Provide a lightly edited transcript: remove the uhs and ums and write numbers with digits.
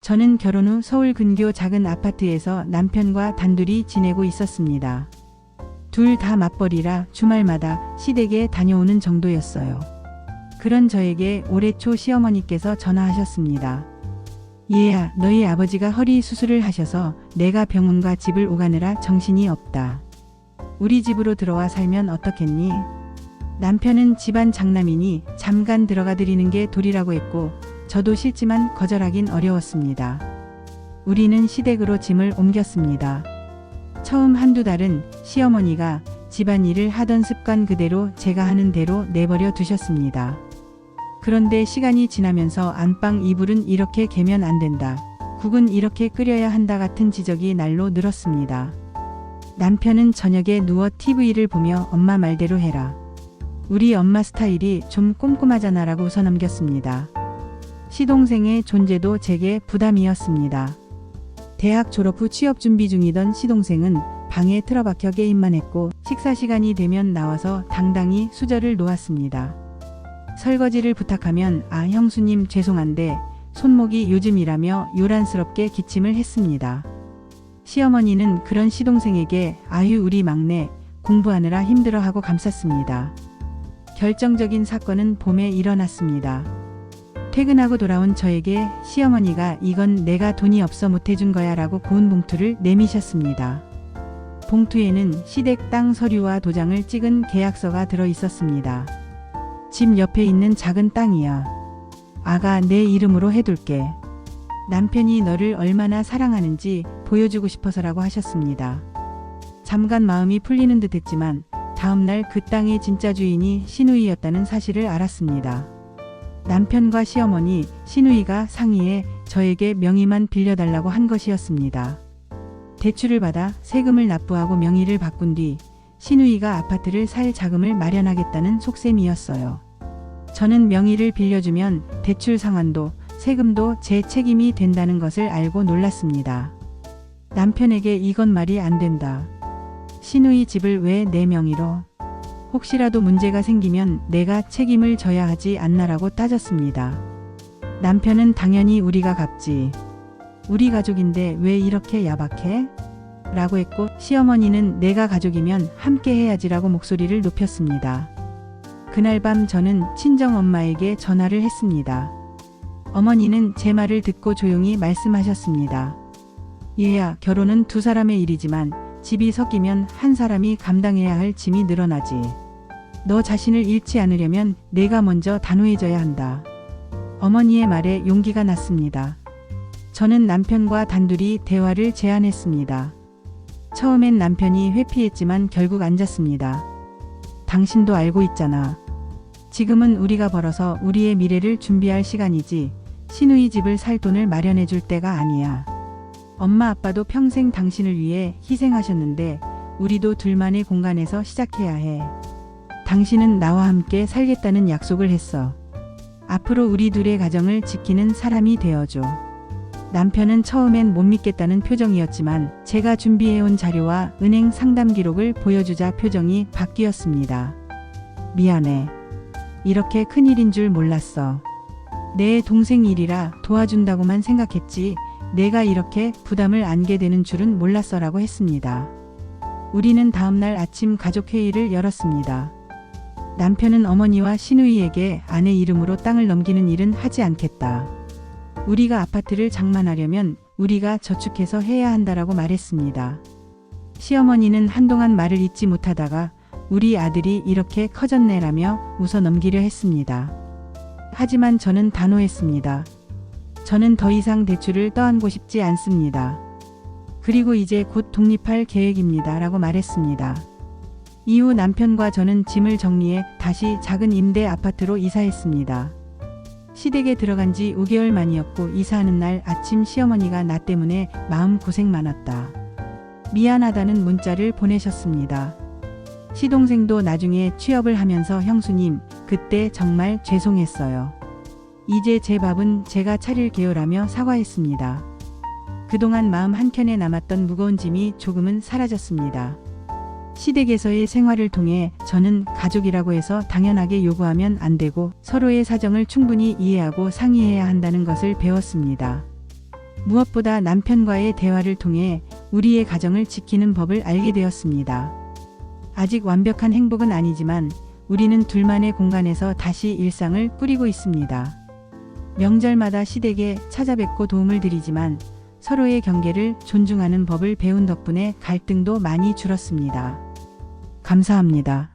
저는 결혼 후 서울 근교 작은 아파트에서 남편과 단둘이 지내고 있었습니다. 둘 다 맞벌이라 주말마다 시댁에 다녀오는 정도였어요. 그런 저에게 올해 초 시어머니께서 전화하셨습니다. 얘야, 너희 아버지가 허리 수술을 하셔서 내가 병원과 집을 오가느라 정신이 없다. 우리 집으로 들어와 살면 어떻겠니? 남편은 집안 장남이니 잠깐 들어가 드리는 게 도리라고 했고 저도 싫지만 거절하긴 어려웠습니다. 우리는 시댁으로 짐을 옮겼습니다. 처음 한두 달은 시어머니가 집안일을 하던 습관 그대로 제가 하는 대로 내버려 두셨습니다. 그런데 시간이 지나면서 안방 이불은 이렇게 개면 안 된다. 국은 이렇게 끓여야 한다 같은 지적이 날로 늘었습니다. 남편은 저녁에 누워 TV를 보며 엄마 말대로 해라. 우리 엄마 스타일이 좀 꼼꼼하잖아 라고 웃어넘겼습니다. 시동생의 존재도 제게 부담이었습니다. 대학 졸업 후 취업 준비 중이던 시동생은 방에 틀어박혀 게임만 했고 식사 시간이 되면 나와서 당당히 수저를 놓았습니다. 설거지를 부탁하면 아 형수님 죄송한데 손목이 요즘이라며 요란스럽게 기침을 했습니다. 시어머니는 그런 시동생에게 아유 우리 막내 공부하느라 힘들어하고 감쌌습니다. 결정적인 사건은 봄에 일어났습니다. 퇴근하고 돌아온 저에게 시어머니가 이건 내가 돈이 없어 못해준 거야 라고 고운 봉투를 내미셨습니다. 봉투에는 시댁 땅 서류와 도장을 찍은 계약서가 들어 있었습니다. 집 옆에 있는 작은 땅이야. 아가 내 이름으로 해둘게. 남편이 너를 얼마나 사랑하는지 보여주고 싶어서라고 하셨습니다. 잠깐 마음이 풀리는 듯 했지만 다음날 그 땅의 진짜 주인이 시누이였다는 사실을 알았습니다. 남편과 시어머니, 시누이가 상의해 저에게 명의만 빌려달라고 한 것이었습니다. 대출을 받아 세금을 납부하고 명의를 바꾼 뒤 시누이가 아파트를 살 자금을 마련하겠다는 속셈이었어요. 저는 명의를 빌려주면 대출 상환도 세금도 제 책임이 된다는 것을 알고 놀랐습니다. 남편에게 이건 말이 안 된다. 시누이 집을 왜 내 명의로? 혹시라도 문제가 생기면 내가 책임을 져야 하지 않나라고 따졌습니다. 남편은 당연히 우리가 갚지. 우리 가족인데 왜 이렇게 야박해? 라고 했고 시어머니는 내가 가족이면 함께 해야지라고 목소리를 높였습니다. 그날 밤 저는 친정엄마에게 전화를 했습니다. 어머니는 제 말을 듣고 조용히 말씀하셨습니다. 얘야, 결혼은 두 사람의 일이지만 집이 섞이면 한 사람이 감당해야 할 짐이 늘어나지. 너 자신을 잃지 않으려면 내가 먼저 단호해져야 한다. 어머니의 말에 용기가 났습니다. 저는 남편과 단둘이 대화를 제안했습니다. 처음엔 남편이 회피했지만 결국 앉았습니다. 당신도 알고 있잖아. 지금은 우리가 벌어서 우리의 미래를 준비할 시간이지 시누이 집을 살 돈을 마련해 줄 때가 아니야. 엄마 아빠도 평생 당신을 위해 희생하셨는데 우리도 둘만의 공간에서 시작해야 해. 당신은 나와 함께 살겠다는 약속을 했어. 앞으로 우리 둘의 가정을 지키는 사람이 되어줘. 남편은 처음엔 못 믿겠다는 표정이었지만 제가 준비해온 자료와 은행 상담 기록을 보여주자 표정이 바뀌었습니다. 미안해. 이렇게 큰일인 줄 몰랐어. 내 동생 일이라 도와준다고만 생각했지 내가 이렇게 부담을 안게 되는 줄은 몰랐어라고 했습니다. 우리는 다음날 아침 가족회의를 열었습니다. 남편은 어머니와 시누이에게 아내 이름으로 땅을 넘기는 일은 하지 않겠다. 우리가 아파트를 장만하려면 우리가 저축해서 해야 한다라고 말했습니다. 시어머니는 한동안 말을 잇지 못하다가 우리 아들이 이렇게 커졌네라며 웃어 넘기려 했습니다. 하지만 저는 단호했습니다. 저는 더 이상 대출을 떠안고 싶지 않습니다. 그리고 이제 곧 독립할 계획입니다. 라고 말했습니다. 이후 남편과 저는 짐을 정리해 다시 작은 임대 아파트로 이사했습니다. 시댁에 들어간 지 5개월 만이었고 이사하는 날 아침 시어머니가 나 때문에 마음고생 많았다. 미안하다는 문자를 보내셨습니다. 시동생도 나중에 취업을 하면서 형수님, 그때 정말 죄송했어요. 이제 제 밥은 제가 차릴게요라며 사과했습니다. 그동안 마음 한켠에 남았던 무거운 짐이 조금은 사라졌습니다. 시댁에서의 생활을 통해 저는 가족이라고 해서 당연하게 요구하면 안 되고 서로의 사정을 충분히 이해하고 상의해야 한다는 것을 배웠습니다. 무엇보다 남편과의 대화를 통해 우리의 가정을 지키는 법을 알게 되었습니다. 아직 완벽한 행복은 아니지만 우리는 둘만의 공간에서 다시 일상을 꾸리고 있습니다. 명절마다 시댁에 찾아뵙고 도움을 드리지만 서로의 경계를 존중하는 법을 배운 덕분에 갈등도 많이 줄었습니다. 감사합니다.